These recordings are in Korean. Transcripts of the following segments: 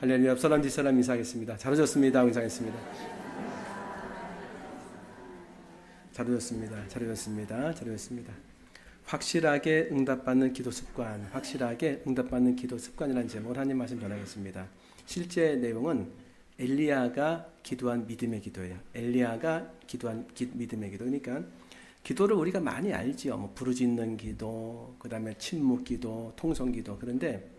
할렐루야. 앞사람 뒷사람 인사하겠습니다. 잘 오셨습니다. 인사하겠습니다. 잘 오셨습니다. 잘 오셨습니다. 잘 오셨습니다. 확실하게 응답받는 기도 습관, 확실하게 응답받는 기도 습관이라는 제목으로 하나님 말씀 전하겠습니다. 실제 내용은 엘리야가 기도한 믿음의 기도예요. 엘리야가 기도한 믿음의 기도. 그러니까 기도를 우리가 많이 알지요. 뭐 부르짖는 기도, 그 다음에 침묵 기도, 통성 기도. 그런데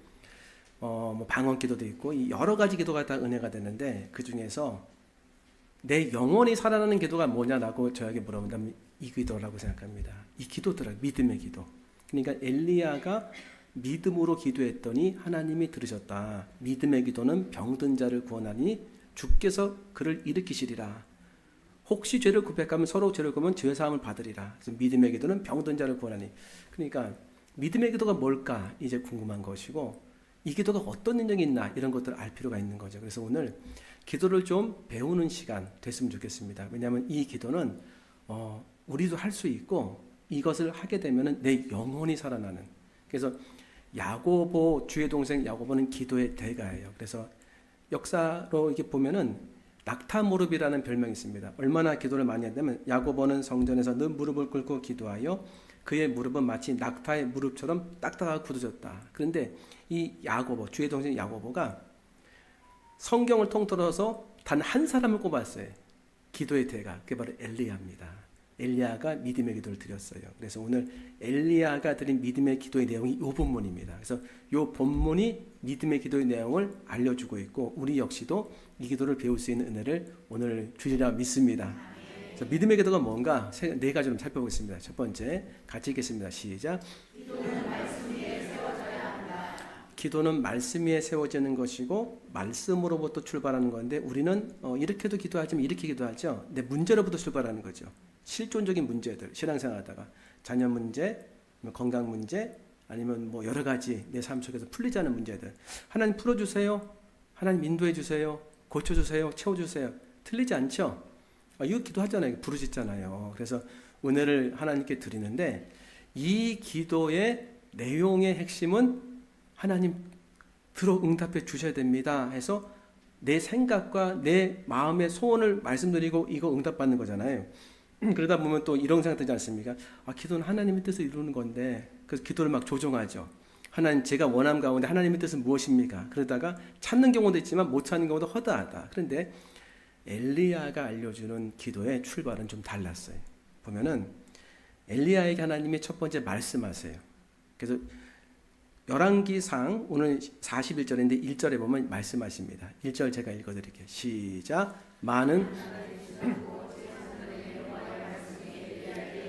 뭐 방언 기도도 있고 여러 가지 기도가 다 은혜가 되는데 그 중에서 내 영혼이 살아나는 기도가 뭐냐라고 저에게 물어본다면 이 기도라고 생각합니다. 이 기도더라, 믿음의 기도. 그러니까 엘리야가 믿음으로 기도했더니 하나님이 들으셨다. 믿음의 기도는 병든 자를 구원하니 주께서 그를 일으키시리라. 혹시 죄를 고백하면 서로 죄를 고하면 죄 사함을 받으리라. 그래서 믿음의 기도는 병든 자를 구원하니. 그러니까 믿음의 기도가 뭘까 이제 궁금한 것이고 이 기도가 어떤 능력이 있나 이런 것들을 알 필요가 있는 거죠. 그래서 오늘 기도를 좀 배우는 시간 됐으면 좋겠습니다. 왜냐하면 이 기도는 우리도 할 수 있고 이것을 하게 되면 내 영혼이 살아나는. 그래서 야고보 주의 동생 야고보는 기도의 대가예요. 그래서 역사로 이렇게 보면은 낙타무릎이라는 별명이 있습니다. 얼마나 기도를 많이 했냐면 야고보는 성전에서 늘 무릎을 꿇고 기도하여 그의 무릎은 마치 낙타의 무릎처럼 딱딱하고 굳어졌다. 그런데 이 야고보, 주의 동생 야고보가 성경을 통틀어서 단 한 사람을 꼽았어요. 기도의 대가. 그게 바로 엘리야입니다. 엘리야가 믿음의 기도를 드렸어요. 그래서 오늘 엘리야가 드린 믿음의 기도의 내용이 이 본문입니다. 그래서 이 본문이 믿음의 기도의 내용을 알려주고 있고 우리 역시도 이 기도를 배울 수 있는 은혜를 오늘 주리라 믿습니다. 그래서 믿음의 기도가 뭔가 네 가지로 살펴보겠습니다. 첫 번째, 같이 읽겠습니다. 시작. 기도는 말씀 위에 세워져야 한다. 기도는 말씀 위에 세워지는 것이고 말씀으로부터 출발하는 건데 우리는 이렇게도 기도하지만 이렇게 기도하죠. 근데 문제로부터 출발하는 거죠. 실존적인 문제들, 신앙생활하다가 자녀 문제, 건강 문제, 아니면 뭐 여러 가지 내 삶 속에서 풀리지 않은 문제들. 하나님 풀어주세요. 하나님 인도해 주세요. 고쳐주세요. 채워주세요. 틀리지 않죠? 이거 기도하잖아요. 부르짖잖아요. 그래서 은혜를 하나님께 드리는데 이 기도의 내용의 핵심은 하나님 들어 응답해 주셔야 됩니다 해서 내 생각과 내 마음의 소원을 말씀드리고 이거 응답받는 거잖아요. 그러다 보면 또 이런 생각 들지 않습니까? 기도는 하나님의 뜻을 이루는 건데 그래서 기도를 막 조정하죠. 하나님 제가 원함 가운데 하나님의 뜻은 무엇입니까? 그러다가 찾는 경우도 있지만 못 찾는 경우도 허다하다. 그런데 엘리야가 알려주는 기도의 출발은 좀 달랐어요. 보면은 엘리야에게 하나님이 첫 번째 말씀하세요. 그래서 열왕기상 오늘 41절인데 1절에 보면 말씀하십니다. 1절 제가 읽어드릴게요. 시작. 많은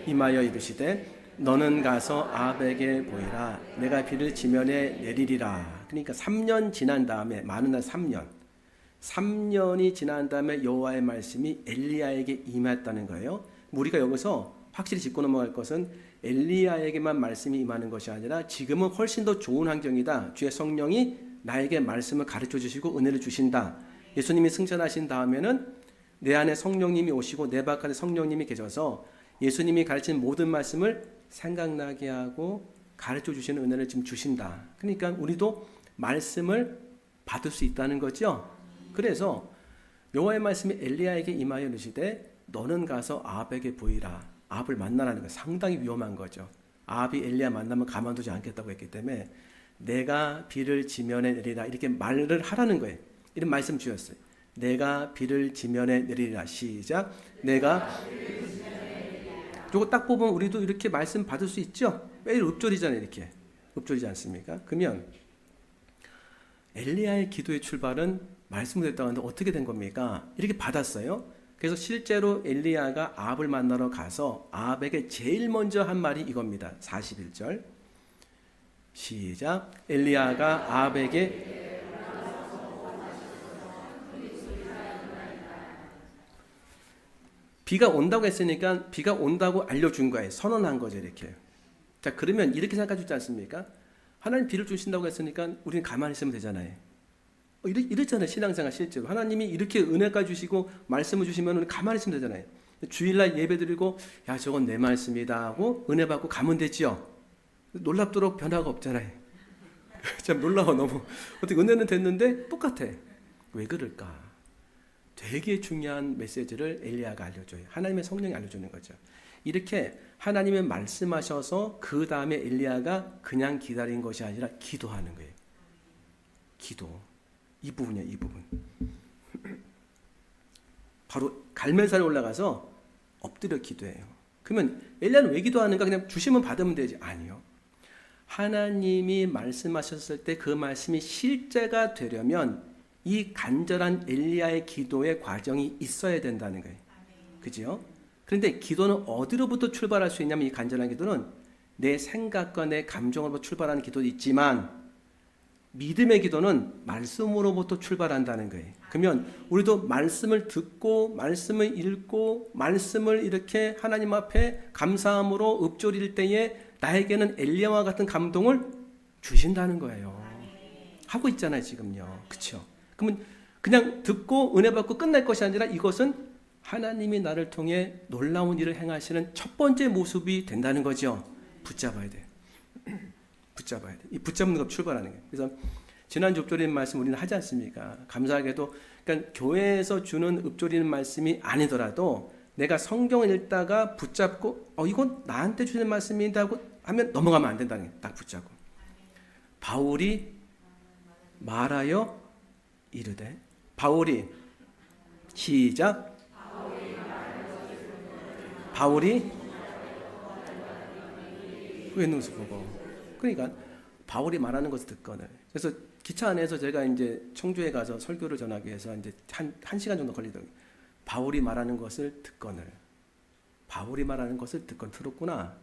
임하여 이르시되 너는 가서 아합에게 보이라. 내가 비를 지면에 내리리라. 그러니까 3년 지난 다음에 많은 날 3년이 지난 다음에 여호와의 말씀이 엘리야에게 임했다는 거예요. 우리가 여기서 확실히 짚고 넘어갈 것은 엘리야에게만 말씀이 임하는 것이 아니라 지금은 훨씬 더 좋은 환경이다. 주의 성령이 나에게 말씀을 가르쳐 주시고 은혜를 주신다. 예수님이 승천하신 다음에는 내 안에 성령님이 오시고 내 바깥에 성령님이 계셔서 예수님이 가르친 모든 말씀을 생각나게 하고 가르쳐 주시는 은혜를 지금 주신다. 그러니까 우리도 말씀을 받을 수 있다는 거죠. 그래서 여호와의 말씀이 엘리야에게 임하여 이르시되 너는 가서 아합에게 보이라. 아합을 만나라는 거예요. 상당히 위험한 거죠. 아합이 엘리야 만나면 가만두지 않겠다고 했기 때문에 내가 비를 지면에 내리라 이렇게 말을 하라는 거예요. 이런 말씀 주셨어요. 내가 비를 지면에 내리라. 시작. 내가 이거 딱 보면 우리도 이렇게 말씀 받을 수 있죠? 매일 읊조리잖아요. 이렇게 읊조리지 않습니까? 그러면 엘리야의 기도의 출발은 말씀을 했다고 하는데 어떻게 된 겁니까? 이렇게 받았어요. 그래서 실제로 엘리야가 아합을 만나러 가서 아합에게 제일 먼저 한 말이 이겁니다. 41절 시작. 엘리야가 아합에게 비가 온다고 했으니까 비가 온다고 알려준 거예요. 선언한 거죠. 이렇게. 자, 그러면 이렇게 생각해 주지 않습니까? 하나님 비를 주신다고 했으니까 우리는 가만히 있으면 되잖아요. 이렇잖아요. 신앙생활 실제로. 하나님이 이렇게 은혜까지 주시고 말씀을 주시면 우리 가만히 있으면 되잖아요. 주일날 예배 드리고 야 저건 내 말씀이다 하고 은혜 받고 가면 되지요. 놀랍도록 변화가 없잖아요. 참 놀라워. 너무 어떻게 은혜는 됐는데 똑같아. 왜 그럴까? 되게 중요한 메시지를 엘리야가 알려줘요. 하나님의 성령이 알려주는 거죠. 이렇게 하나님의 말씀하셔서 그 다음에 엘리야가 그냥 기다린 것이 아니라 기도하는 거예요. 기도. 이 부분이야, 이 부분. 바로 갈멜산에 올라가서 엎드려 기도해요. 그러면 엘리야는 왜 기도하는가? 그냥 주시면 받으면 되지. 아니요. 하나님이 말씀하셨을 때 그 말씀이 실제가 되려면 이 간절한 엘리야의 기도의 과정이 있어야 된다는 거예요. 그죠? 그런데 기도는 어디로부터 출발할 수 있냐면 이 간절한 기도는 내 생각과 내 감정으로부터 출발하는 기도도 있지만 믿음의 기도는 말씀으로부터 출발한다는 거예요. 그러면 우리도 말씀을 듣고 말씀을 읽고 말씀을 이렇게 하나님 앞에 감사함으로 읊조릴 때에 나에게는 엘리야와 같은 감동을 주신다는 거예요. 하고 있잖아요, 지금요. 그렇죠? 그러면 그냥 듣고 은혜 받고 끝날 것이 아니라 이것은 하나님이 나를 통해 놀라운 일을 행하시는 첫 번째 모습이 된다는 거죠. 붙잡아야 돼. 붙잡아야 돼. 이 붙잡는 것 출발하는 거예요. 그래서 지난주 읊조리는 말씀 우리는 하지 않습니까? 감사하게도 그러니까 교회에서 주는 읊조리는 말씀이 아니더라도 내가 성경을 읽다가 붙잡고 이건 나한테 주는 말씀이다 하고 하면 넘어가면 안 된다는 거예요. 딱 붙잡고. 바울이 말하여 이르되 바울이 시작 바울이 왜 눈을 보고 그러니까 바울이 말하는 것을 듣거늘. 그래서 기차 안에서 제가 이제 청주에 가서 설교를 전하기 위해서 이제 한 시간 정도 걸리더라고요. 바울이 말하는 것을 듣거늘. 바울이 말하는 것을 듣건 들었구나.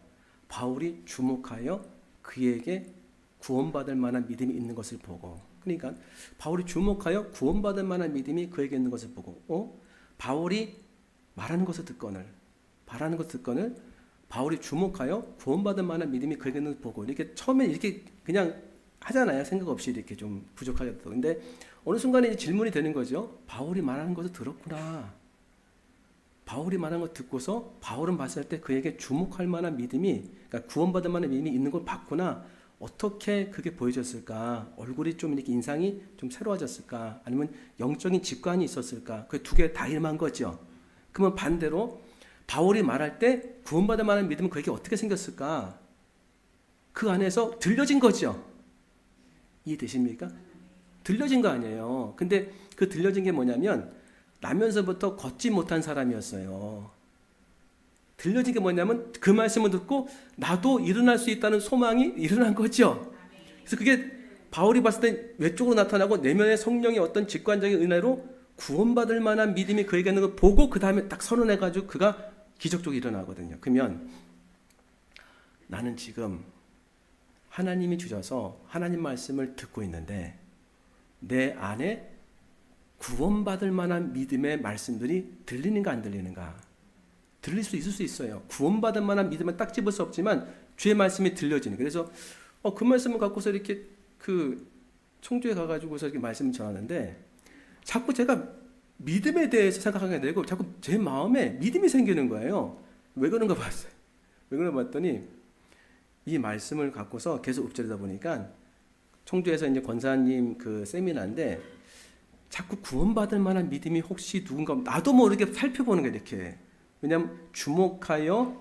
바울이 주목하여 그에게 구원받을 만한 믿음이 있는 것을 보고. 그러니까 바울이 주목하여 구원받을 만한 믿음이 그에게 있는 것을 보고 바울이 말하는 것을 듣거늘. 말하는 것을 듣거늘. 바울이 주목하여 구원받을 만한 믿음이 그에게 있는 것을 보고. 이렇게 처음에 이렇게 그냥 하잖아요. 생각 없이 이렇게 좀 부족하게 또. 근데 어느 순간에 질문이 되는 거죠. 바울이 말하는 것을 들었구나. 바울이 말하는 걸 듣고서 바울은 봤을 때 그에게 주목할 만한 믿음이, 그러니까 구원받을 만한 믿음이 있는 걸 봤구나. 어떻게 그게 보여졌을까? 얼굴이 좀 이렇게 인상이 좀 새로워졌을까? 아니면 영적인 직관이 있었을까? 그 두 개 다 일만 거죠. 그러면 반대로 바울이 말할 때 구원받을 만한 믿음은 그에게 어떻게 생겼을까? 그 안에서 들려진 거죠. 이해되십니까? 들려진 거 아니에요. 근데 그 들려진 게 뭐냐면 나면서부터 걷지 못한 사람이었어요. 들려진 게 뭐냐면 그 말씀을 듣고 나도 일어날 수 있다는 소망이 일어난 거죠. 그래서 그게 바울이 봤을 때 외적으로 나타나고 내면의 성령의 어떤 직관적인 은혜로 구원받을 만한 믿음이 그에게 있는 걸 보고 그 다음에 딱 선언해가지고 그가 기적적으로 일어나거든요. 그러면 나는 지금 하나님이 주셔서 하나님 말씀을 듣고 있는데 내 안에 구원받을 만한 믿음의 말씀들이 들리는가 안 들리는가? 들릴 수 있을 수 있어요. 구원받을 만한 믿음은 딱 집을 수 없지만 주의 말씀이 들려지는. 그래서 그 말씀을 갖고서 이렇게 그 청주에 가가지고서 이렇게 말씀을 전하는데 자꾸 제가 믿음에 대해서 생각하게 되고 자꾸 제 마음에 믿음이 생기는 거예요. 왜 그런가 봤어요. 왜 그런가 봤더니 이 말씀을 갖고서 계속 읊조리다 보니까 청주에서 이제 권사님 그 세미나인데 자꾸 구원받을 만한 믿음이 혹시 누군가 나도 모르게 살펴보는 거예요. 이렇게. 왜냐하면 주목하여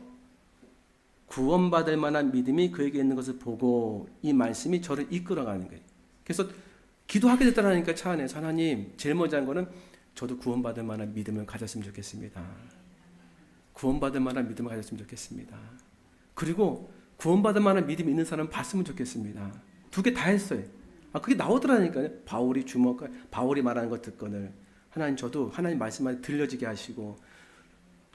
구원받을 만한 믿음이 그에게 있는 것을 보고 이 말씀이 저를 이끌어가는 거예요. 그래서 기도하게 되더라니까 차 안에서 하나님 제일 먼저 한 거는 저도 구원받을 만한 믿음을 가졌으면 좋겠습니다. 구원받을 만한 믿음을 가졌으면 좋겠습니다. 그리고 구원받을 만한 믿음이 있는 사람 봤으면 좋겠습니다. 두 개 다 했어요. 그게 나오더라니까요. 바울이 말하는 것 듣거늘 하나님 저도 하나님 말씀만 들려지게 하시고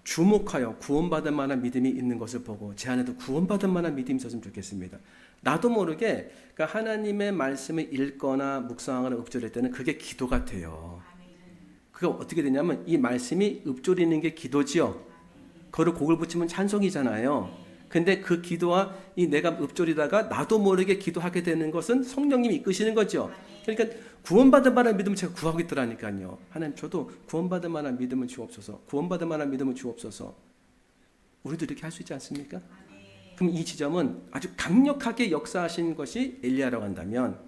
주목하여 구원받을 만한 믿음이 있는 것을 보고 제 안에도 구원받을 만한 믿음이 있었으면 좋겠습니다. 나도 모르게 그러니까 하나님의 말씀을 읽거나 묵상하거나 읊조릴 때는 그게 기도가 돼요. 그게 어떻게 되냐면 이 말씀이 읊조리는 게 기도지요. 그거를 곡을 붙이면 찬송이잖아요. 근데 그 기도와 이 내가 읊조리다가 나도 모르게 기도하게 되는 것은 성령님이 이끄시는 거죠. 그러니까 구원받을 만한 믿음을 제가 구하고 있더라니까요. 하나님 저도 구원받을 만한 믿음을 주옵소서. 구원받을 만한 믿음을 주옵소서. 우리도 이렇게 할 수 있지 않습니까? 그럼 이 지점은 아주 강력하게 역사하신 것이 엘리야라고 한다면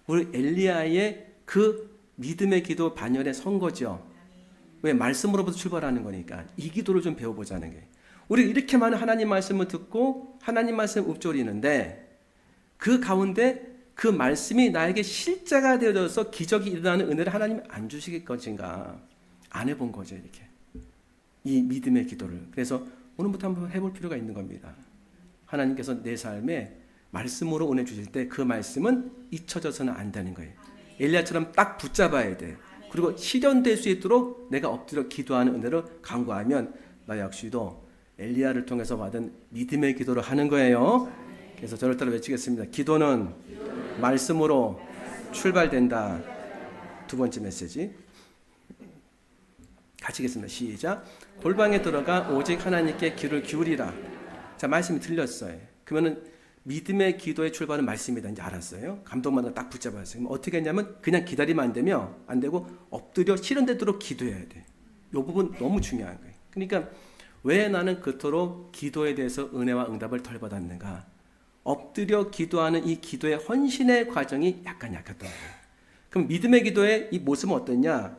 우리 엘리야의 그 믿음의 기도 반열에 선 거죠. 왜? 말씀으로부터 출발하는 거니까. 이 기도를 좀 배워보자는 게. 우리 이렇게 많은 하나님 말씀을 듣고 하나님 말씀 읊조리는데 그 가운데 그 말씀이 나에게 실제가 되어져서 기적이 일어나는 은혜를 하나님이 안 주실 것인가 안 해본 거죠. 이렇게 이 믿음의 기도를. 그래서 오늘부터 한번 해볼 필요가 있는 겁니다. 하나님께서 내 삶에 말씀으로 은혜 주실 때 그 말씀은 잊혀져서는 안 되는 거예요. 엘리야처럼 딱 붙잡아야 돼. 그리고 실현될 수 있도록 내가 엎드려 기도하는 은혜를 간구하면 나 역시도 엘리야를 통해서 받은 믿음의 기도를 하는 거예요. 그래서 저를 따라 외치겠습니다. 기도는 말씀으로 출발된다. 두 번째 메시지 같이 읽겠습니다. 시작. 골방에 들어가 오직 하나님께 귀를 기울이라. 자, 말씀이 들렸어요. 그러면은 믿음의 기도의 출발은 말씀이다. 이제 알았어요. 감동만 딱 붙잡았어요. 그럼 어떻게 했냐면 그냥 기다리면 안 되고 엎드려 실현되도록 기도해야 돼. 이 부분 너무 중요한 거예요. 그러니까 왜 나는 그토록 기도에 대해서 은혜와 응답을 덜 받았는가? 엎드려 기도하는 이 기도의 헌신의 과정이 약간 약했던 거예요. 그럼 믿음의 기도의 이 모습은 어떠냐?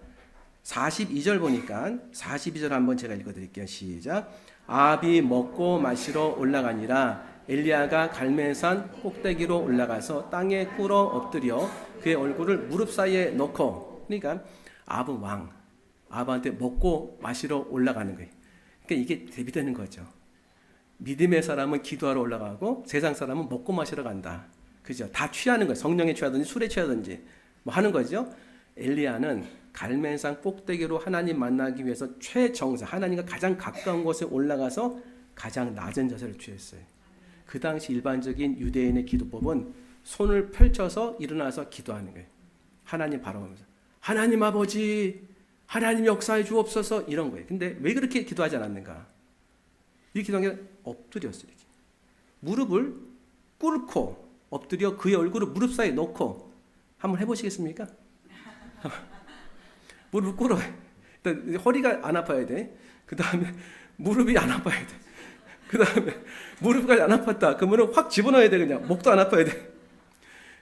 42절 보니까 42절 한번 제가 읽어드릴게요. 시작. 아합이 먹고 마시러 올라가니라. 엘리야가 갈멜산 꼭대기로 올라가서 땅에 꿇어 엎드려 그의 얼굴을 무릎 사이에 넣고. 그러니까 아합은 왕, 아합한테 먹고 마시러 올라가는 거예요. 그러니까 이게 대비되는 거죠. 믿음의 사람은 기도하러 올라가고 세상 사람은 먹고 마시러 간다. 그죠? 다 취하는 거예요. 성령에 취하든지 술에 취하든지 뭐 하는 거죠. 엘리야는 갈멜산 꼭대기로 하나님 만나기 위해서 최정상, 하나님과 가장 가까운 곳에 올라가서 가장 낮은 자세를 취했어요. 그 당시 일반적인 유대인의 기도법은 손을 펼쳐서 일어나서 기도하는 거예요. 하나님 바라보면서 하나님 아버지, 하나님 역사해 주옵소서 이런 거예요. 근데 왜 그렇게 기도하지 않았는가? 이렇게 기도한 게 엎드렸어요. 이렇게. 무릎을 꿇고 엎드려 그의 얼굴을 무릎 사이에 놓고 한번 해보시겠습니까? 무릎을 꿇어. 일단 허리가 안 아파야 돼. 그 다음에 무릎이 안 아파야 돼. 그 다음에 무릎까지 안 아팠다. 그러면 확 집어넣어야 돼. 그냥 목도 안 아파야 돼.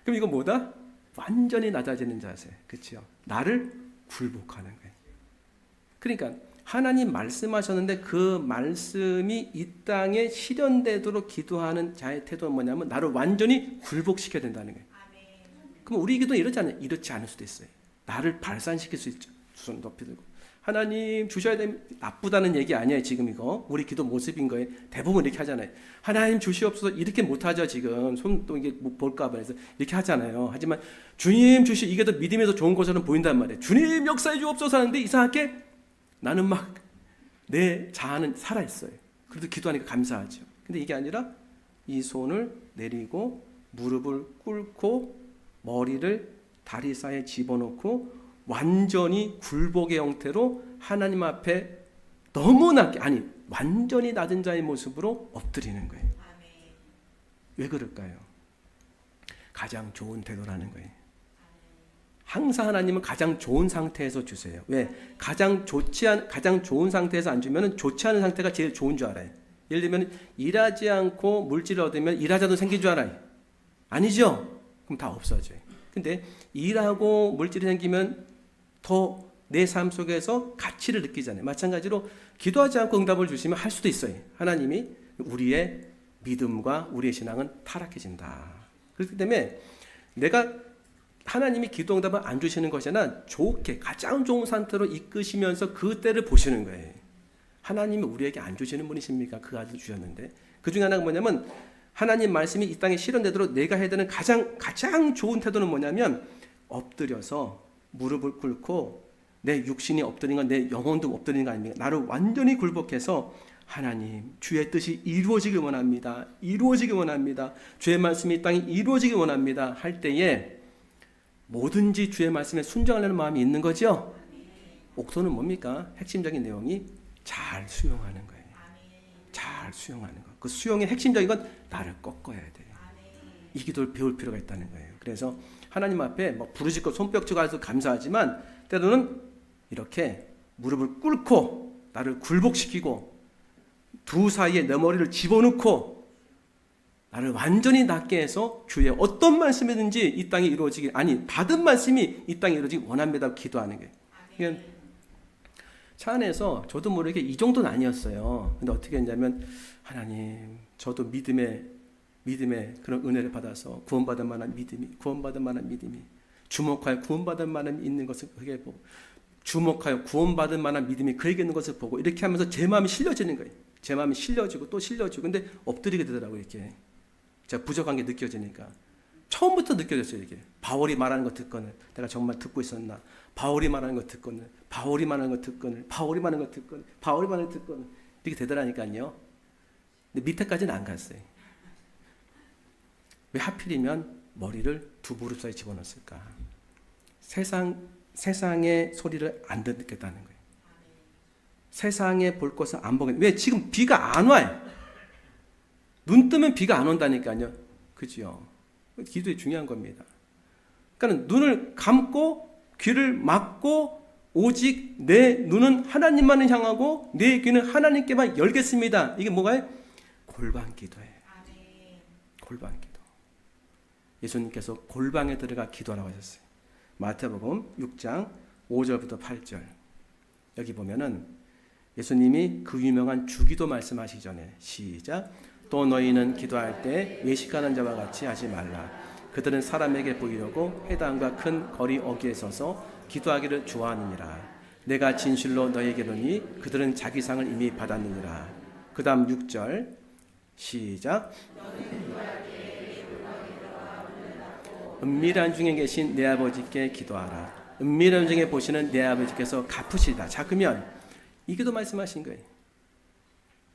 그럼 이거 뭐다? 완전히 낮아지는 자세. 그렇죠? 나를 굴복하는 거예요. 그러니까 하나님 말씀하셨는데 그 말씀이 이 땅에 실현되도록 기도하는 자의 태도는 뭐냐면 나를 완전히 굴복시켜야 된다는 거예요. 그럼 우리 기도는 이렇지 않아요? 이렇지 않을 수도 있어요. 나를 발산시킬 수 있죠. 두 손 높이 들고 하나님 주셔야 되면 나쁘다는 얘기 아니에요. 지금 이거 우리 기도 모습인 거예요. 대부분 이렇게 하잖아요. 하나님 주시옵소서 이렇게 못하죠. 지금 손도 이게 볼까 봐 해서 이렇게 하잖아요. 하지만 주님 주시 이게 더 믿음에서 좋은 것처럼 보인단 말이에요. 주님 역사해 주옵소서 하는데 이상하게 나는 막 내 자아는 살아있어요. 그래도 기도하니까 감사하죠. 근데 이게 아니라 이 손을 내리고 무릎을 꿇고 머리를 다리 사이에 집어넣고 완전히 굴복의 형태로 하나님 앞에 너무 낮게, 아니 완전히 낮은 자의 모습으로 엎드리는 거예요. 왜 그럴까요? 가장 좋은 태도라는 거예요. 항상 하나님은 가장 좋은 상태에서 주세요. 왜? 가장 좋은 상태에서 안 주면은 좋지 않은 상태가 제일 좋은 줄 알아요. 예를 들면 일하지 않고 물질을 얻으면 일하자도 생긴 줄 알아요. 아니죠? 그럼 다 없어져요. 근데 일하고 물질이 생기면 더 내 삶 속에서 가치를 느끼잖아요. 마찬가지로 기도하지 않고 응답을 주시면 할 수도 있어요. 하나님이 우리의 믿음과 우리의 신앙은 타락해진다. 그렇기 때문에 내가 하나님이 기도 응답을 안 주시는 것이 아니라 좋게 가장 좋은 상태로 이끄시면서 그 때를 보시는 거예요. 하나님이 우리에게 안 주시는 분이십니까? 그 아들 주셨는데. 그 중에 하나가 뭐냐면 하나님 말씀이 이 땅에 실현되도록 내가 해야 되는 가장 좋은 태도는 뭐냐면 엎드려서 무릎을 꿇고 내 육신이 엎드린 건 내 영혼도 엎드리는 거 아닙니까? 나를 완전히 굴복해서 하나님 주의 뜻이 이루어지길 원합니다. 이루어지길 원합니다. 주의 말씀이 이 땅에 이루어지길 원합니다. 할 때에 뭐든지 주의 말씀에 순종하려는 마음이 있는 거죠. 옥토는 뭡니까? 핵심적인 내용이 잘 수용하는 거예요. 잘 수용하는 거. 그 수용의 핵심적인 건 나를 꺾어야 돼요. 이 기도를 배울 필요가 있다는 거예요. 그래서 하나님 앞에 뭐 부르짖고 손뼉치고 해서 감사하지만 때로는 이렇게 무릎을 꿇고 나를 굴복시키고 두 사이에 내 머리를 집어넣고 나를 완전히 낫게 해서 주의 어떤 말씀이든지 이 땅에 이루어지기, 아니 받은 말씀이 이 땅에 이루어지기 원합니다 기도하는 게. 그러니까 차 안에서 저도 모르게 이 정도는 아니었어요. 근데 어떻게 했냐면, 하나님 저도 믿음의 그런 은혜를 받아서 구원받을 만한 믿음이 주목하여 구원받을 만한 있는 것을 그게 보고, 주목하여 구원받을 만한 믿음이 그에게 있는 것을 보고, 이렇게 하면서 제 마음이 실려지는 거예요. 제 마음이 실려지고 또 실려지고. 근데 엎드리게 되더라고요. 이렇게 제가 부족한 게 느껴지니까. 처음부터 느껴졌어요. 이게 바울이 말하는 거 듣거늘 내가 정말 듣고 있었나, 바울이 말하는 거 듣거늘 바울이 말하는 거 듣거늘 바울이 말하는 거 듣거늘 바울이 말하는 거 듣거늘 이렇게 되더라니까요. 근데 밑에까지는 안 갔어요. 왜 하필이면 머리를 두 무릎 사이에 집어넣었을까? 세상의 소리를 안 듣겠다는 거예요. 세상에 볼 것을 안 보겠다. 왜? 지금 비가 안 와요. 눈 뜨면 비가 안 온다니까요. 그죠? 기도에 중요한 겁니다. 그러니까 눈을 감고 귀를 막고 오직 내 눈은 하나님만을 향하고 내 귀는 하나님께만 열겠습니다. 이게 뭐가요? 골방 기도예요. 골방 기도. 예수님께서 골방에 들어가 기도하라고 하셨어요. 마태복음 6장 5절부터 8절. 여기 보면은 예수님이 그 유명한 주기도 말씀하시기 전에, 시작. 또 너희는 기도할 때 외식하는 자와 같이 하지 말라. 그들은 사람에게 보이려고 회당과 큰 거리 어귀에 서서 기도하기를 좋아하느니라. 내가 진실로 너희에게 이르노니 그들은 자기 상을 이미 받았느니라. 그 다음 6절 시작. 은밀한 중에 계신 내 아버지께 기도하라. 은밀한 중에 보시는 내 아버지께서 갚으시리라. 자, 그러면 이 기도 말씀하신 거예요.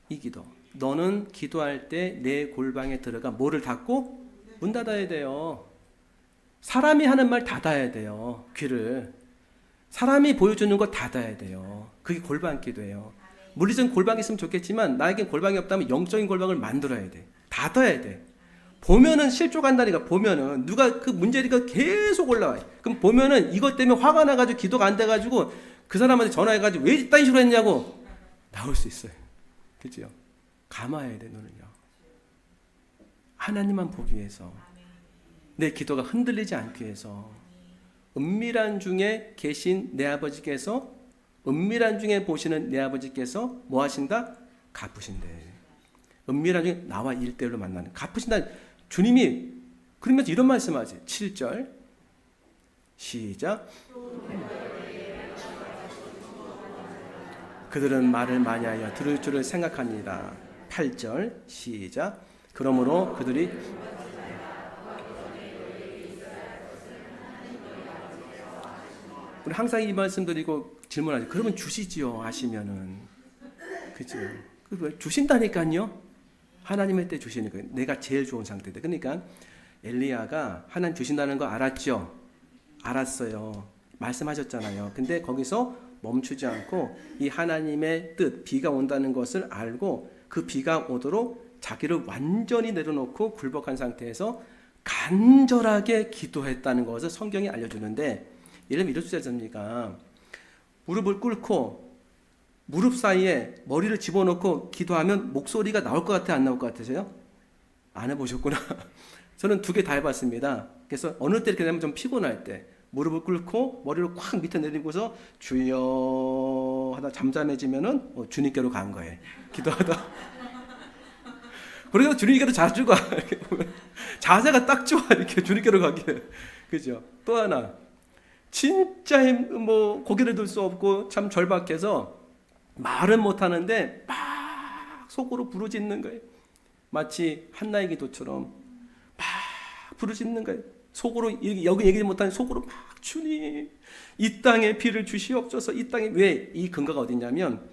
이 기도. 너는 기도할 때 내 골방에 들어가 뭐를 닫고? 문 닫아야 돼요. 사람이 하는 말 닫아야 돼요. 귀를. 사람이 보여주는 거 닫아야 돼요. 그게 골방 기도예요. 물리적인 골방이 있으면 좋겠지만 나에겐 골방이 없다면 영적인 골방을 만들어야 돼. 닫아야 돼. 보면은 실족한다니까. 보면은 누가 그 문제가 계속 올라와요. 그럼 보면은 이것 때문에 화가 나가지고 기도가 안 돼가지고 그 사람한테 전화해가지고 왜 이딴 식으로 했냐고 나올 수 있어요. 그죠? 감아야 돼. 눈을요. 하나님만 보기 위해서, 내 기도가 흔들리지 않기 위해서. 은밀한 중에 계신 내 아버지께서, 은밀한 중에 보시는 내 아버지께서 뭐 하신다? 갚으신대. 은밀한 중에 나와 1대1로 만나는, 갚으신다. 주님이 그러면서 이런 말씀하지. 7절 시작. 그들은 말을 많이 하여 들을 줄을 생각합니다. 8절 시작. 그러므로 그들이 우리 항상 이 말씀 드리고 질문하죠. 그러면 주시지요 하시면은, 그죠? 주신다니까요. 하나님의 때 주시는 거예요. 내가 제일 좋은 상태인데. 그러니까 엘리야가 하나님 주신다는 거 알았죠? 알았어요. 말씀하셨잖아요. 근데 거기서 멈추지 않고 이 하나님의 뜻, 비가 온다는 것을 알고 그 비가 오도록 자기를 완전히 내려놓고 굴복한 상태에서 간절하게 기도했다는 것을 성경이 알려주는데, 예를 들면 이럴 수 있지 않습니까? 무릎을 꿇고 무릎 사이에 머리를 집어넣고 기도하면 목소리가 나올 것 같아요? 안 나올 것 같으세요? 안 해보셨구나. 저는 2개 다 해봤습니다. 그래서 어느 때 이렇게 되면 좀 피곤할 때 무릎을 꿇고 머리를 콱 밑에 내리고서 주여 하다 잠잠해지면은 주님께로 간 거예요. 기도하다. 그래서 주님께로 자주 가. 자세가 딱 좋아. 이렇게 주님께로 가기에. 그죠? 또 하나. 진짜 고개를 들 수 없고 참 절박해서 말은 못 하는데 막 속으로 부르짖는 거예요. 마치 한나의 기도처럼 막 부르짖는 거예요. 속으로, 여기 얘기 못하는 속으로 막 주님 이 땅에 비를 주시옵소서. 이 땅에, 왜? 이 근거가 어디냐면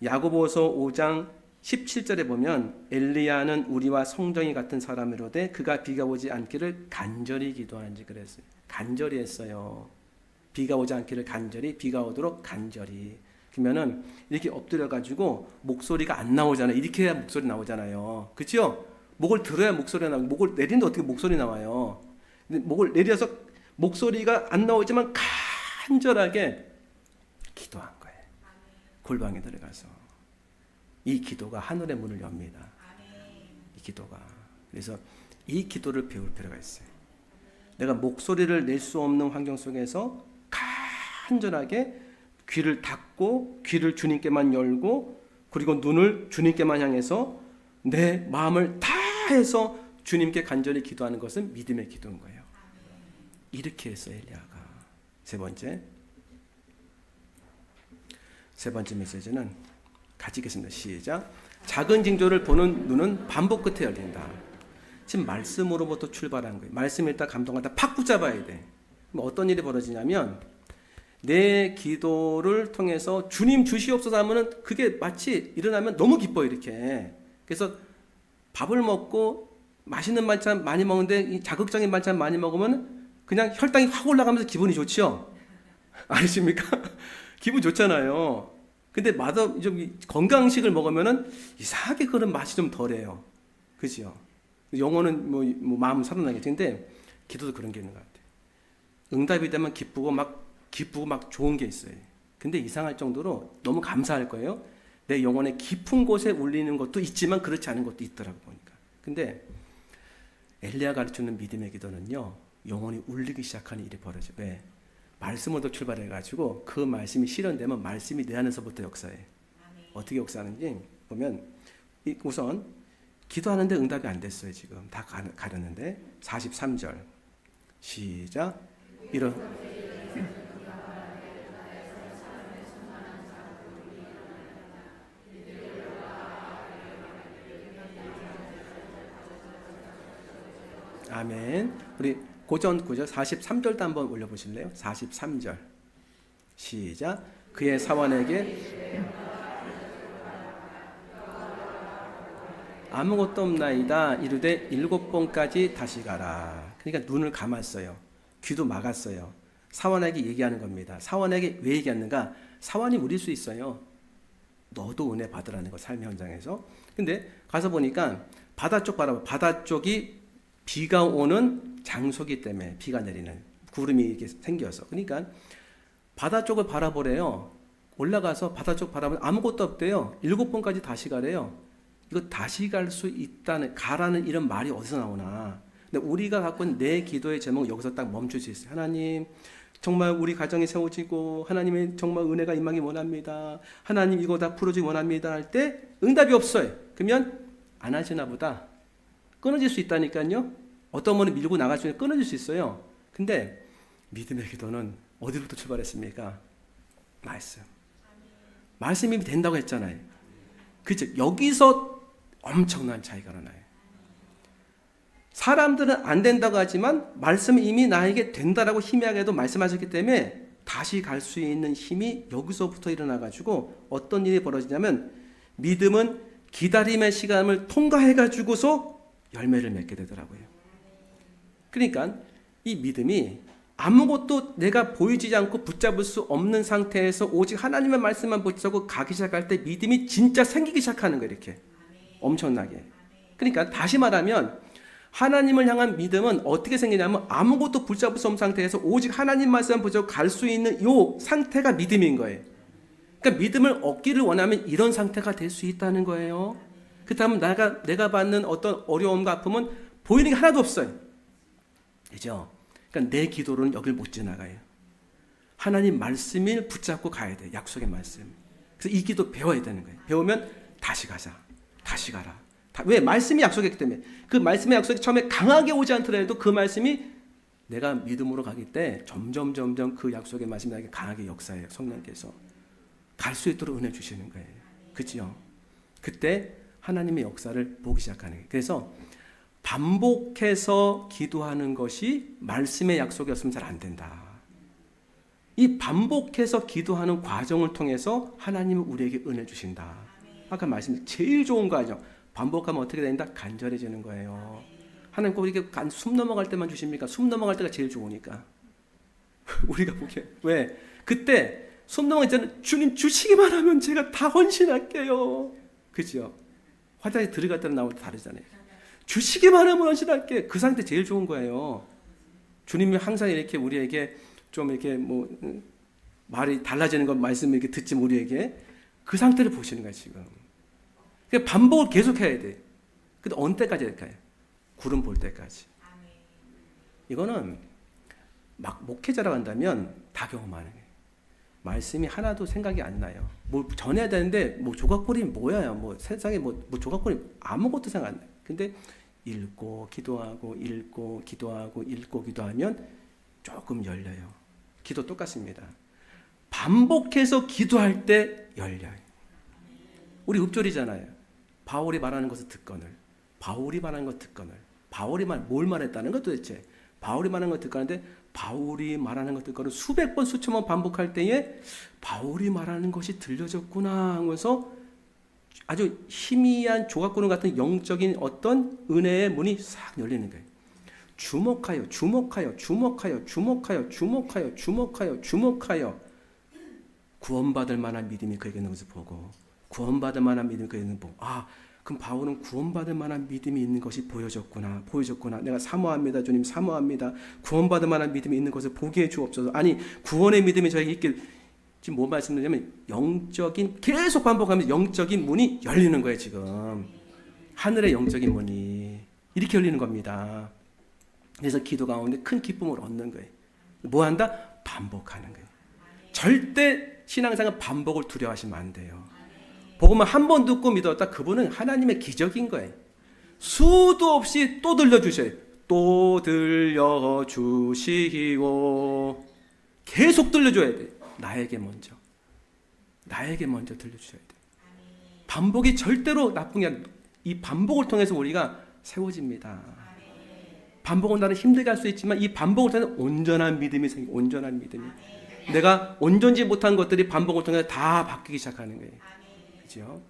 야고보서 5장 17절에 보면 엘리야는 우리와 성정이 같은 사람이로되 그가 비가 오지 않기를 간절히 기도하는지 그랬어요. 간절히 했어요. 비가 오지 않기를 간절히, 비가 오도록 간절히. 그러면은 이렇게 엎드려 가지고 목소리가 안 나오잖아요. 이렇게 해야 목소리 나오잖아요. 그렇죠? 목을 들어야 목소리가 나오고, 목을 내리는데 어떻게 목소리 나와요? 근데 목을 내려서 목소리가 안 나오지만 간절하게 기도한 거예요. 골방에 들어가서. 이 기도가 하늘의 문을 엽니다. 이 기도가. 그래서 이 기도를 배울 필요가 있어요. 내가 목소리를 낼 수 없는 환경 속에서 간절하게 귀를 닫고 귀를 주님께만 열고 그리고 눈을 주님께만 향해서 내 마음을 다해서 주님께 간절히 기도하는 것은 믿음의 기도인 거예요. 이렇게 했어요, 엘리야가. 세 번째 메시지는 같이 읽겠습니다. 시작. 작은 징조를 보는 눈은 반복 끝에 열린다. 지금 말씀으로부터 출발한 거예요. 말씀 일단 감동하다 팍 붙잡아야 돼. 그럼 어떤 일이 벌어지냐면 내 기도를 통해서 주님 주시옵소서 하면은 그게 마치 일어나면 너무 기뻐요, 이렇게. 그래서 밥을 먹고 맛있는 반찬 많이 먹는데 이 자극적인 반찬 많이 먹으면 그냥 혈당이 확 올라가면서 기분이 좋죠? 아니십니까? 기분 좋잖아요. 근데 좀 건강식을 먹으면은 이상하게 그런 맛이 좀 덜해요. 그죠? 영혼은 뭐 마음은 살아나겠지. 근데 기도도 그런 게 있는 것 같아요. 응답이 되면 기쁘고 막 좋은 게 있어요. 근데 이상할 정도로 너무 감사할 거예요. 내 영혼의 깊은 곳에 울리는 것도 있지만 그렇지 않은 것도 있더라고 보니까. 근데 엘리야가 가르치는 믿음의 기도는요, 영혼이 울리기 시작하는 일이 벌어져요. 왜? 말씀으로 출발해가지고 그 말씀이 실현되면 말씀이 내 안에서부터 역사해. 어떻게 역사하는지 보면 우선 기도하는데 응답이 안 됐어요. 지금 다 가렸는데 43절 시작. 이런 아멘. 우리 고전 43절도 한번 올려보실래요? 43절 시작. 그의 사원에게 아무것도 없나이다 이르되 7번까지 다시 가라. 그러니까 눈을 감았어요. 귀도 막았어요. 사원에게 얘기하는 겁니다. 사원에게 왜 얘기하는가? 사원이 울릴 수 있어요. 너도 은혜 받으라는 거, 삶의 현장에서. 근데 가서 보니까 바다 쪽 바라봐. 바다 쪽이 비가 오는 장소기 때문에 비가 내리는 구름이 이렇게 생겨서. 그러니까 바다 쪽을 바라보래요. 올라가서 바다 쪽 바라보면 아무것도 없대요. 7번까지 다시 가래요. 이거 다시 갈 수 있다는, 가라는 이런 말이 어디서 나오나. 근데 우리가 갖고 있는 내 기도의 제목은 여기서 딱 멈출 수 있어요. 하나님, 정말 우리 가정이 세워지고 하나님의 정말 은혜가 임하기 원합니다. 하나님 이거 다 풀어주기 원합니다 할 때 응답이 없어요. 그러면 안 하시나 보다. 끊어질 수 있다니까요. 어떤 분이 밀고 나갈 수 있는 끊어질 수 있어요. 근데 믿음의 기도는 어디부터 출발했습니까? 말씀. 말씀이 된다고 했잖아요. 그죠? 여기서 엄청난 차이가 나요. 사람들은 안 된다고 하지만 말씀이 이미 나에게 된다라고 희미하게도 말씀하셨기 때문에 다시 갈 수 있는 힘이 여기서부터 일어나가지고 어떤 일이 벌어지냐면 믿음은 기다림의 시간을 통과해가지고서 열매를 맺게 되더라고요. 그러니까 이 믿음이 아무것도 내가 보이지 않고 붙잡을 수 없는 상태에서 오직 하나님의 말씀만 붙잡고 가기 시작할 때 믿음이 진짜 생기기 시작하는 거예요. 이렇게 엄청나게. 그러니까 다시 말하면 하나님을 향한 믿음은 어떻게 생기냐면 아무것도 붙잡을 수 없는 상태에서 오직 하나님 말씀만 붙잡고 갈 수 있는 이 상태가 믿음인 거예요. 그러니까 믿음을 얻기를 원하면 이런 상태가 될 수 있다는 거예요. 그렇다면 내가 받는 어떤 어려움과 아픔은 보이는 게 하나도 없어요. 그죠? 그러니까 내 기도로는 여길 못 지나가요. 하나님 말씀을 붙잡고 가야 돼. 약속의 말씀. 그래서 이 기도 배워야 되는 거예요. 배우면 다시 가자. 다시 가라. 왜? 말씀이 약속했기 때문에. 그 말씀의 약속이 처음에 강하게 오지 않더라도 그 말씀이 내가 믿음으로 가기 때 점점 그 약속의 말씀이 나에게 강하게 역사해요. 성령께서. 갈 수 있도록 은혜 주시는 거예요. 그렇죠? 그때 하나님의 역사를 보기 시작하는 거예요. 그래서 반복해서 기도하는 것이 말씀의 약속이었으면 잘 안 된다. 이 반복해서 기도하는 과정을 통해서 하나님은 우리에게 은혜 주신다. 아까 말씀드린 제일 좋은 과정. 반복하면 어떻게 된다? 간절해지는 거예요. 하나님 꼭 이렇게 숨 넘어갈 때만 주십니까? 숨 넘어갈 때가 제일 좋으니까. 우리가 보기에. 왜? 그때 숨 넘어갈 때는 주님 주시기만 하면 제가 다 헌신할게요. 그죠? 화장실 들어갈 때는 나올 때 다르잖아요. 주시기만 하면 헌신할게. 그 상태 제일 좋은 거예요. 주님이 항상 이렇게 우리에게 좀 이렇게 말이 달라지는 것 말씀을 이렇게 듣지 우리에게 그 상태를 보시는 거예요 지금. 그러니까 반복을 계속해야 돼. 근데 어느 때까지 할까요? 구름 볼 때까지. 이거는 막 목회자라고 한다면 다 경험하는 거예요. 말씀이 하나도 생각이 안 나요. 뭘 전해야 되는데 뭐 조각거리 뭐야? 뭐 세상에 뭐 조각거리 아무것도 생각 안 나요. 근데 읽고 기도하고 읽고 기도하고 읽고 기도하면 조금 열려요. 기도 똑같습니다. 반복해서 기도할 때 열려요. 우리 읍조리잖아요. 바울이 말하는 것을 듣거늘, 바울이 말하는 것 듣거늘, 바울이 뭘 말했다는 것 도대체? 바울이 말하는 것 듣거는데 바울이 말하는 것 듣거늘 수백 번 수천 번 반복할 때에 바울이 말하는 것이 들려졌구나 하면서 아주 희미한 조각구름 같은 영적인 어떤 은혜의 문이 싹 열리는 거예요. 주목하여, 주목하여, 주목하여, 주목하여, 주목하여, 주목하여, 주목하여. 구원받을 만한 믿음이 그에게 있는 것을 보고, 구원받을 만한 믿음이 그에게 있는 것을 보고, 아, 그럼 바울은 구원받을 만한 믿음이 있는 것이 보여졌구나, 보여졌구나. 내가 사모합니다, 주님, 사모합니다. 구원받을 만한 믿음이 있는 것을 보게 해 주옵소서. 아니, 구원의 믿음이 저에게 있길. 지금 뭐 말씀드리냐면 영적인, 계속 반복하면서 영적인 문이 열리는 거예요. 지금 하늘의 영적인 문이 이렇게 열리는 겁니다. 그래서 기도 가운데 큰 기쁨을 얻는 거예요. 뭐 한다? 반복하는 거예요. 절대 신앙생활 반복을 두려워하시면 안 돼요. 복음을 한 번 듣고 믿었다, 그분은 하나님의 기적인 거예요. 수도 없이 또 들려주셔요. 또 들려주시고 계속 들려줘야 돼요. 나에게 먼저 들려주셔야 돼요. 반복이 절대로 나쁜 게 아니라 이 반복을 통해서 우리가 세워집니다. 반복은 나는 힘들게 할 수 있지만 이 반복을 통해서 온전한 믿음이 생기고, 온전한 믿음이, 내가 온전지 못한 것들이 반복을 통해서 다 바뀌기 시작하는 거예요. 그렇죠?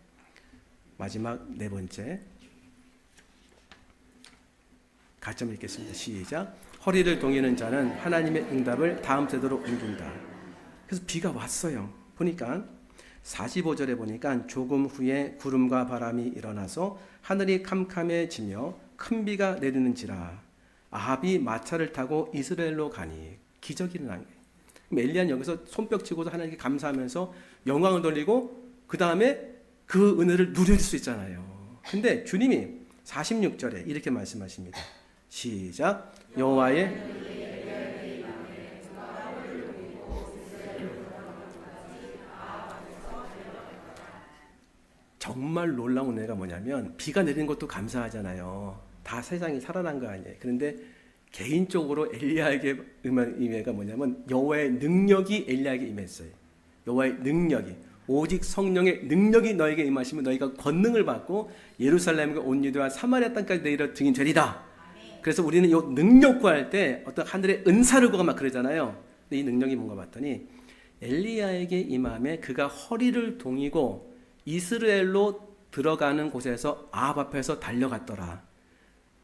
마지막 네 번째 가점을 읽겠습니다. 시작. 허리를 동이는 자는 하나님의 응답을 다음 세대로 옮긴다. 그래서 비가 왔어요. 보니까 45절에 보니까 조금 후에 구름과 바람이 일어나서 하늘이 캄캄해지며 큰 비가 내리는지라 아합이 마차를 타고 이스라엘로 가니. 기적이 일어난 거예요. 엘리야는 여기서 손뼉 치고서 하나님께 감사하면서 영광을 돌리고 그 다음에 그 은혜를 누릴 수 있잖아요. 근데 주님이 46절에 이렇게 말씀하십니다. 시작. 여호와의 정말 놀라운 은혜가 뭐냐면 비가 내리는 것도 감사하잖아요. 다 세상이 살아난 거 아니에요. 그런데 개인적으로 엘리야에게 임한 임해가 뭐냐면 여호와의 능력이 엘리야에게 임했어요. 여호와의 능력이, 오직 성령의 능력이 너에게 임하시면 너희가 권능을 받고 예루살렘과 온 유대와 사마리아 땅까지 내리러 등인 되리다. 그래서 우리는 이 능력 구할 때 어떤 하늘의 은사를 구하고 막 그러잖아요. 근데 이 능력이 뭔가 봤더니 엘리야에게 임함에 그가 허리를 동이고 이스라엘로 들어가는 곳에서 아합 앞에서 달려갔더라.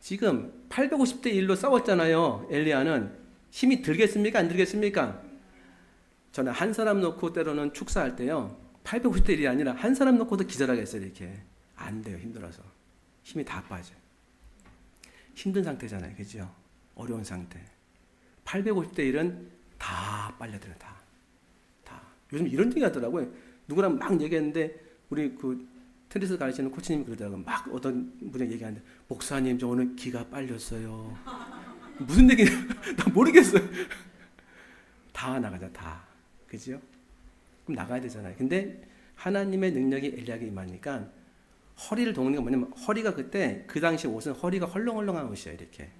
지금 850대 1로 싸웠잖아요. 엘리야는 힘이 들겠습니까? 안 들겠습니까? 저는 한 사람 놓고 때로는 축사할 때요, 850대 1이 아니라 한 사람 놓고도 기절하겠어요. 이렇게 안 돼요. 힘들어서 힘이 다 빠져요. 힘든 상태잖아요. 그죠? 어려운 상태. 850대 1은 다 빨려들어요. 다. 요즘 이런 얘기 하더라고요. 누구랑 막 얘기했는데 우리 그 테니스 가르치는 코치님이 그러더라고요. 막 어떤 분이 얘기하는데 목사님 저 오늘 기가 빨렸어요. 무슨 얘기냐? 나 모르겠어요. 다 나가자. 다. 그죠? 그럼 나가야 되잖아요. 근데 하나님의 능력이 엘리야에게 임하니까 허리를 동는 게 뭐냐면 허리가 그때 그 당시 옷은 허리가 헐렁헐렁한 옷이에요. 이렇게.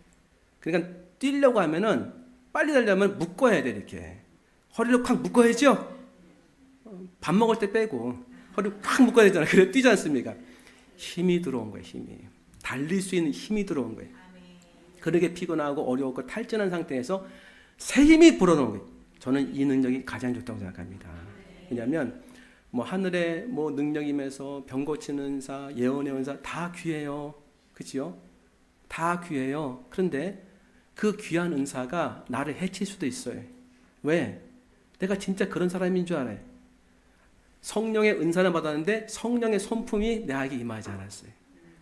그러니까 뛰려고 하면은 빨리 달려면 묶어야 돼. 이렇게. 허리를 콱 묶어야죠? 밥 먹을 때 빼고 허리를 콱 묶어야 되잖아요. 그래 뛰지 않습니까? 힘이 들어온 거예요. 힘이. 달릴 수 있는 힘이 들어온 거예요. 그렇게 피곤하고 어려웠고 탈진한 상태에서 새 힘이 불어넣은 거예요. 저는 이 능력이 가장 좋다고 생각합니다. 왜냐하면 뭐 하늘에 뭐 능력임에서 병 고치는 은사, 예언의 은사 다 귀해요. 그렇죠? 다 귀해요. 그런데 그 귀한 은사가 나를 해칠 수도 있어요. 왜? 내가 진짜 그런 사람인 줄 알아요. 성령의 은사를 받았는데 성령의 성품이 내에게 임하지 않았어요.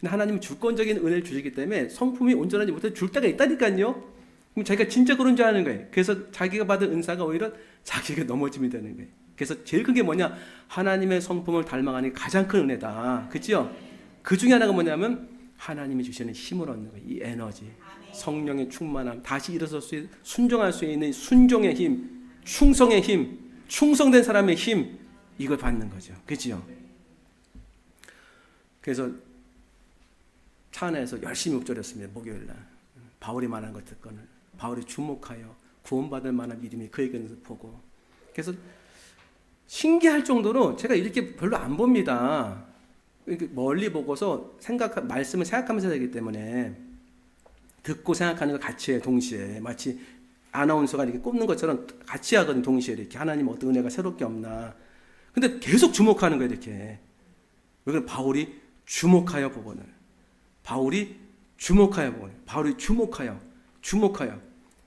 근데 하나님은 주권적인 은혜를 주시기 때문에 성품이 온전하지 못해 줄 때가 있다니까요. 그럼 자기가 진짜 그런 줄 아는 거예요. 그래서 자기가 받은 은사가 오히려 자기가 넘어짐이 되는 거예요. 그래서 제일 큰 게 뭐냐? 하나님의 성품을 닮아가는 게 가장 큰 은혜다. 그렇죠? 그 중에 하나가 뭐냐면 하나님이 주시는 힘을 얻는 거예요. 이 에너지, 성령의 충만함, 다시 일어설 수 있는, 순종할 수 있는 순종의 힘, 충성의 힘, 충성된 사람의 힘, 이걸 받는 거죠. 그렇죠? 그래서 차 안에서 열심히 읊조렸습니다. 목요일 날 바울이 말한 것 듣고는 바울이 주목하여 구원받을 만한 믿음이 그에게서 보고, 그래서 신기할 정도로 제가 이렇게 별로 안 봅니다. 멀리 보고서 말씀을 생각하면서 되기 때문에 듣고 생각하는 거 같이 해. 동시에 마치 아나운서가 이렇게 꼽는 것처럼 같이 하거든. 동시에 이렇게 하나님 어떤 은혜가 새롭게 없나. 근데 계속 주목하는 거예요. 이렇게. 왜 바울이 주목하여 보거늘. 바울이 주목하여 보거늘. 바울이 주목하여.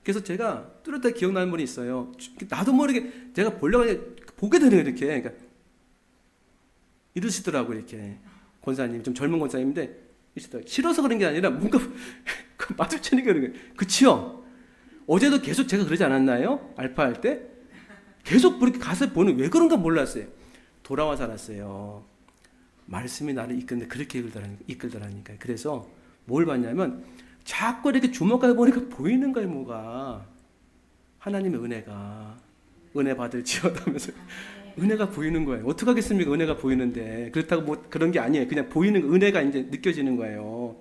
그래서 제가 뚜렷하게 기억나는 분이 있어요. 나도 모르게 제가 보려고 보게 되는 거예요. 이렇게. 그러니까 이러시더라고요. 이렇게. 권사님, 좀 젊은 권사님인데 싫어서 그런 게 아니라 뭔가 마주치니까 그런 거예요. 그치요? 어제도 계속 제가 그러지 않았나요? 알파 할 때? 계속 그렇게 가서 보는, 왜 그런가 몰랐어요. 돌아와서 알았어요. 말씀이 나를 이끄는데 그렇게 이끌더라니까요. 그래서 뭘 봤냐면 자꾸 이렇게 주목하다 보니까 보이는 거예요. 뭐가 하나님의 은혜가, 은혜 받을지어다 하면서 은혜가 보이는 거예요. 어떻게 하겠습니까? 은혜가 보이는데. 그렇다고 뭐 그런 게 아니에요. 그냥 보이는 은혜가 이제 느껴지는 거예요.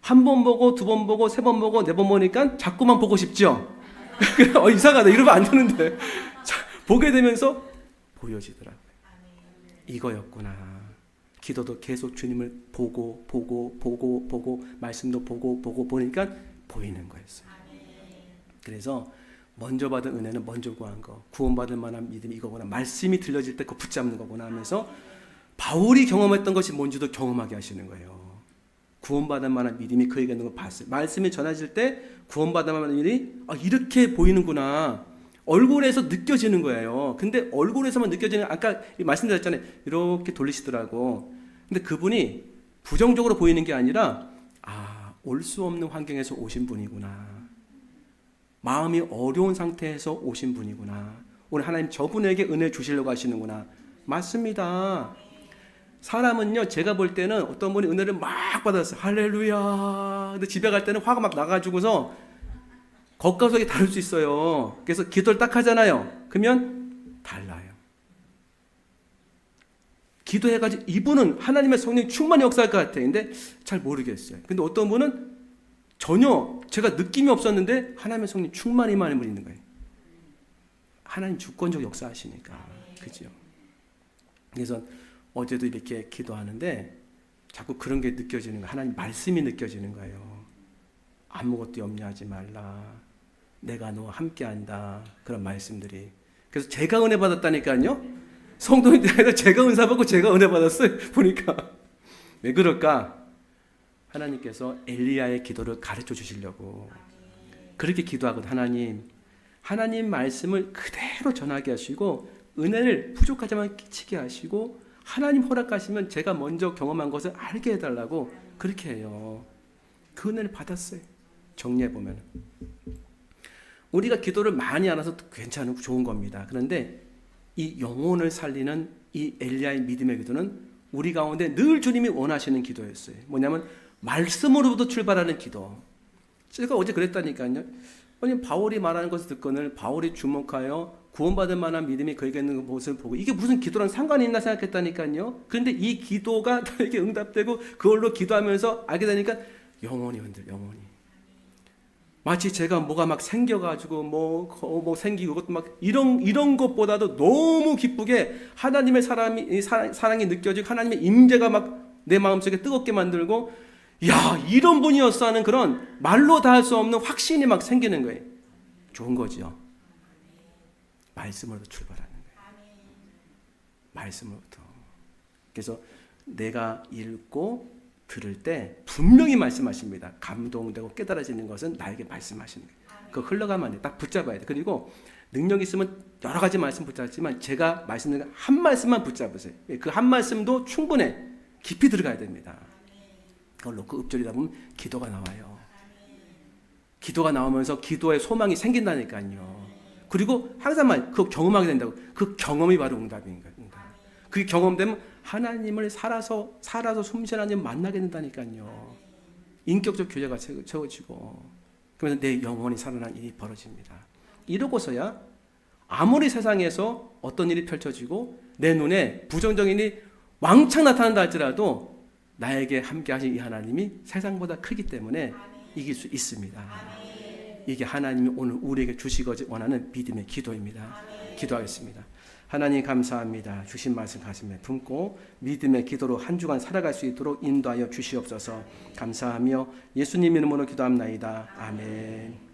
한 번 보고, 두 번 보고, 세 번 보고, 네 번 보니까 자꾸만 보고 싶죠? 이상하다. 이러면 안 되는데. 보게 되면서 보여지더라고요. 이거였구나. 기도도 계속 주님을 보고, 말씀도 보고 보니까 보이는 거였어요. 그래서 먼저 받은 은혜는 먼저 구한 거, 구원받을 만한 믿음이 이거구나, 말씀이 들려질 때 그거 붙잡는 거구나 하면서 바울이 경험했던 것이 뭔지도 경험하게 하시는 거예요. 구원받을 만한 믿음이 그에게 있는 걸 봤어요. 말씀이 전해질 때 구원받을 만한 일이 이렇게 보이는구나, 얼굴에서 느껴지는 거예요. 근데 얼굴에서만 느껴지는, 아까 말씀드렸잖아요. 이렇게 돌리시더라고. 근데 그분이 부정적으로 보이는 게 아니라 올 수 없는 환경에서 오신 분이구나, 마음이 어려운 상태에서 오신 분이구나, 오늘 하나님 저분에게 은혜 주시려고 하시는구나. 맞습니다. 사람은요, 제가 볼 때는 어떤 분이 은혜를 막 받았어요. 할렐루야. 근데 집에 갈 때는 화가 막 나가지고서 겉가속이 다를 수 있어요. 그래서 기도를 딱 하잖아요. 그러면 달라요. 기도해가지고 이분은 하나님의 성령이 충만히 역사할 것 같아요. 근데 잘 모르겠어요. 근데 어떤 분은 전혀 제가 느낌이 없었는데 하나님의 성령이 충만히 임하는 분이 있는 거예요. 하나님 주권적 역사하시니까. 그죠? 그래서 어제도 이렇게 기도하는데 자꾸 그런 게 느껴지는 거예요. 하나님 말씀이 느껴지는 거예요. 아무것도 염려하지 말라, 내가 너와 함께한다, 그런 말씀들이. 그래서 제가 은혜 받았다니까요. 성도인들 아니라 제가 은사 받고 제가 은혜 받았어요. 보니까. 왜 그럴까? 하나님께서 엘리야의 기도를 가르쳐 주시려고 그렇게 기도하거든. 하나님 말씀을 그대로 전하게 하시고 은혜를 부족하지만 끼치게 하시고 하나님 허락하시면 제가 먼저 경험한 것을 알게 해달라고 그렇게 해요. 그 은혜를 받았어요. 정리해보면 우리가 기도를 많이 안 해서 괜찮고 좋은 겁니다. 그런데 이 영혼을 살리는 이 엘리야의 믿음의 기도는 우리 가운데 늘 주님이 원하시는 기도였어요. 뭐냐면 말씀으로부터 출발하는 기도. 제가 어제 그랬다니까요. 아니, 바울이 말하는 것을 듣고는 바울이 주목하여 구원받을 만한 믿음이 그에게 있는 모습을 보고 이게 무슨 기도랑 상관이 있나 생각했다니까요. 그런데 이 기도가 나에게 응답되고 그걸로 기도하면서 알게 되니까 영혼이 영혼이. 마치 제가 뭐가 막 생겨가지고 뭐 생기고 그것도 막 이런 것보다도 너무 기쁘게 하나님의 사랑이 느껴지고 하나님의 임재가 막 내 마음속에 뜨겁게 만들고, 야, 이런 분이었어 하는 그런 말로 다 할 수 없는 확신이 막 생기는 거예요. 좋은 거죠. 말씀으로부터 출발하는 거예요. 말씀으로부터. 그래서 내가 읽고 들을 때 분명히 말씀하십니다. 감동되고 깨달아지는 것은 나에게 말씀하시는 거예요. 그거 흘러가면 안 돼. 딱 붙잡아야 돼. 그리고 능력 있으면 여러 가지 말씀 붙잡지만 제가 말씀드린 한 말씀만 붙잡으세요. 그 한 말씀도 충분해. 깊이 들어가야 됩니다. 그걸 놓고 읊조리다 보면 기도가 나와요. 기도가 나오면서 기도의 소망이 생긴다니까요. 그리고 항상 그거 경험하게 된다고. 그 경험이 바로 응답인 거예요. 그게 경험되면 하나님을 살아서 숨쉬는 하나님 만나게 된다니까요. 인격적 교제가 채워지고 그러면서 내 영혼이 살아난 일이 벌어집니다. 이러고서야 아무리 세상에서 어떤 일이 펼쳐지고 내 눈에 부정적인 일이 왕창 나타난다 할지라도 나에게 함께 하신 이 하나님이 세상보다 크기 때문에 이길 수 있습니다. 이게 하나님이 오늘 우리에게 주시고자 원하는 믿음의 기도입니다. 기도하겠습니다. 하나님 감사합니다. 주신 말씀 가슴에 품고 믿음의 기도로 한 주간 살아갈 수 있도록 인도하여 주시옵소서. 감사하며 예수님 이름으로 기도합나이다. 아멘.